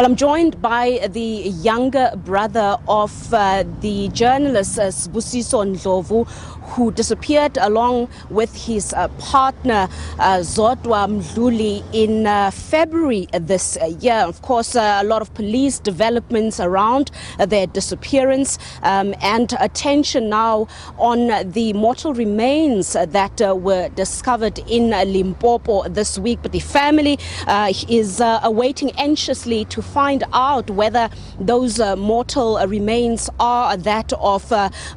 Well, I'm joined by the younger brother of the journalist Sibusiso Ndlovu, who disappeared along with his partner Zodwa Mdhluli in February this year. Of course, a lot of police developments around their disappearance and attention now on the mortal remains that were discovered in Limpopo this week. But the family is awaiting anxiously to find out whether those mortal remains are that of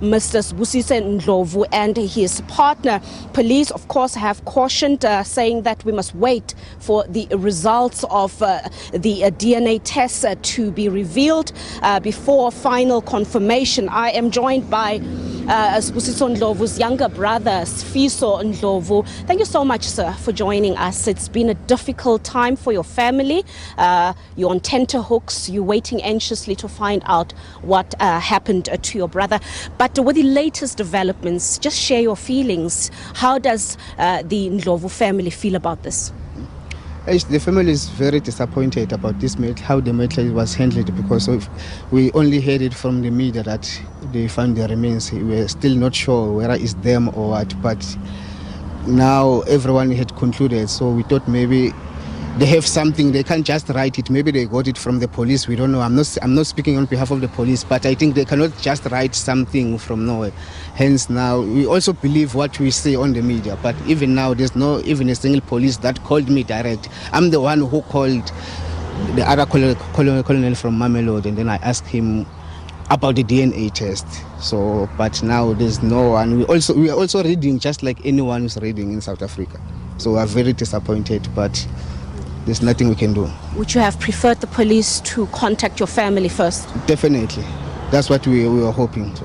Mr. Sibusiso Ndlovu and his partner. Police, of course, have cautioned, saying that we must wait for the results of the DNA tests to be revealed before final confirmation. I am joined by Sibusiso Ndlovu's younger brother, Sifiso Ndlovu. Thank you so much, sir, for joining us. It's been a difficult time for your family. You're on tenterhooks. You're waiting anxiously to find out what happened to your brother. But with the latest developments, just share your feelings. How does the Ndlovu family feel about this? The family is very disappointed about this matter, how the matter was handled, because we only heard it from the media that they found the remains. We're still not sure whether it's them or what, but now everyone had concluded, so we thought maybe they have something. They can't just write it. Maybe they got it from the police. We don't know. I'm not speaking on behalf of the police, but I think they cannot just write something from nowhere. Hence, now we also believe what we see on the media. But even now, there's no even a single police that called me direct. I'm the one who called the other colonel from Mamelodi, and then I asked him about the DNA test. So, but now there's no one. We are also reading just like anyone who's reading in South Africa. So we are very disappointed, but there's nothing we can do. Would you have preferred the police to contact your family first? Definitely. That's what we were hoping to.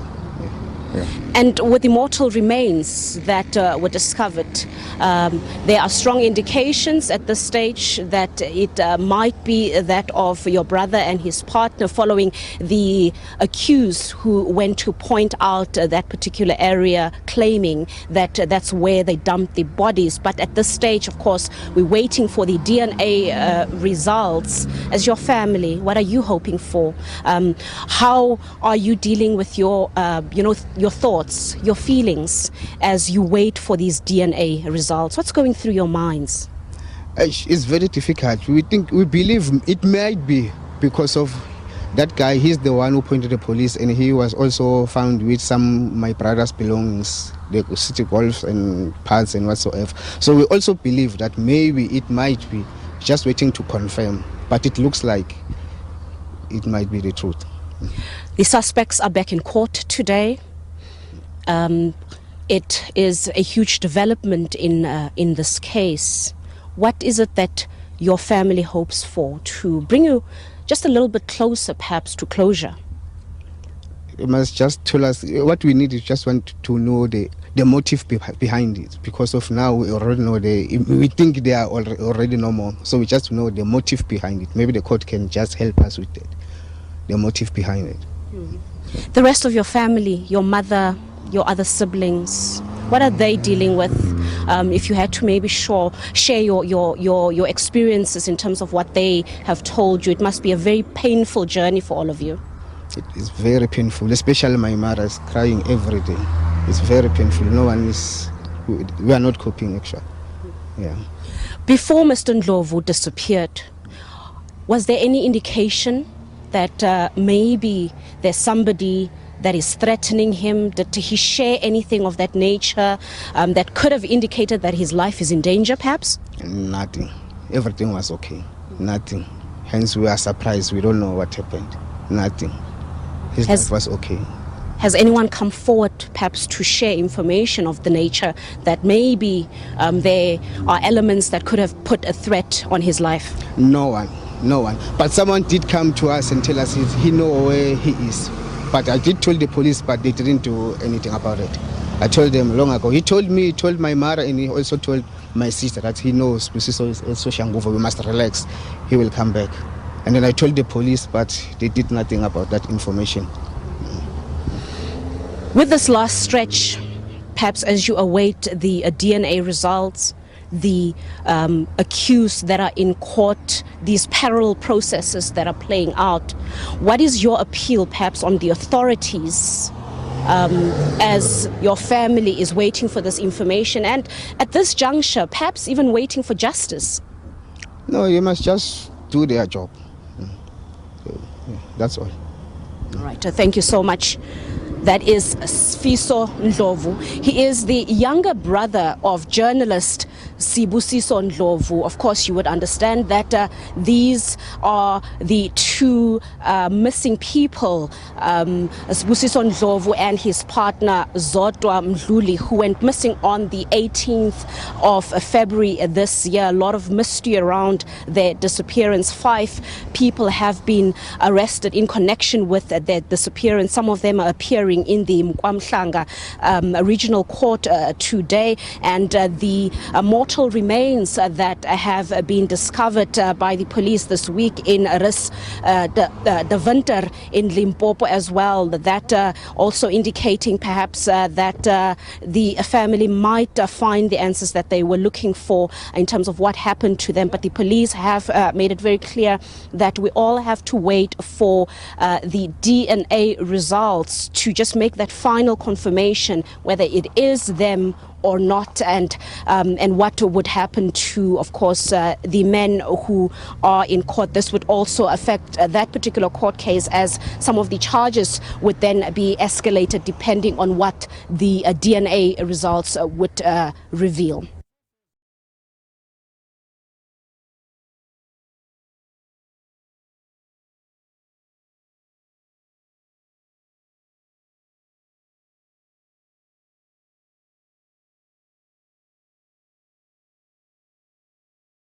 Yeah. And with the mortal remains that were discovered, there are strong indications at this stage that it might be that of your brother and his partner, following the accused who went to point out that particular area, claiming that that's where they dumped the bodies. But at this stage, of course, we're waiting for the DNA results. As your family, what are you hoping for? How are you dealing with your thoughts, your feelings as you wait for these DNA results? What's going through your minds? It's very difficult. We believe it might be because of that guy. He's the one who pointed the police, and he was also found with some my brother's belongings, the city golf and parts and whatsoever. So we also believe that maybe it might be just waiting to confirm, but it looks like it might be the truth. The suspects are back in court today. It is a huge development in this case. What is it that your family hopes for to bring you just a little bit closer, perhaps, to closure? You must just tell us what we need. Is just want to know the motive behind it, because of now we already know we think they are already normal, so we just know the motive behind it. Maybe the court can just help us with that, the motive behind it. The rest of your family, your mother, your other siblings, what are they dealing with? If you had to maybe share your experiences in terms of what they have told you, it must be a very painful journey for all of you. It is very painful, especially my mother is crying every day. It's very painful. We are not coping actually. Yeah. Before Mr. Ndlovu disappeared, was there any indication that maybe there's somebody that is threatening him? Did he share anything of that nature that could have indicated that his life is in danger, perhaps? Nothing. Everything was okay. Nothing. Hence, we are surprised. We don't know what happened. Nothing. His life was okay. Has anyone come forward, perhaps, to share information of the nature that maybe there are elements that could have put a threat on his life? No one. But someone did come to us and tell us he knows where he is. But I did tell the police, but they didn't do anything about it. I told them long ago. He told my mother, and he also told my sister that he knows Sibusiso is also Shanguva. We must relax. He will come back. And then I told the police, but they did nothing about that information. With this last stretch, perhaps as you await the DNA results, the accused that are in court, these parallel processes that are playing out. What is your appeal perhaps on the authorities as your family is waiting for this information and at this juncture perhaps even waiting for justice? No, you must just do their job. So, yeah, that's all. All right, thank you so much. That is Sibusiso Ndlovu. He is the younger brother of journalist Sibusiso Ndlovu. Of course, you would understand that these are the two missing people, Sibusiso Ndlovu and his partner Zodwa Precious Mdhluli, who went missing on the 18th of February this year. A lot of mystery around their disappearance. 5 people have been arrested in connection with their disappearance. Some of them are appearing in the Mkwamhlanga regional court today, and the mortal remains that have been discovered by the police this week in the Winter in Limpopo as well, that also indicating perhaps that the family might find the answers that they were looking for in terms of what happened to them. But the police have made it very clear that we all have to wait for the DNA results to just make that final confirmation whether it is them or not, and what would happen to, of course, the men who are in court. This would also affect that particular court case, as some of the charges would then be escalated depending on what the DNA results would reveal.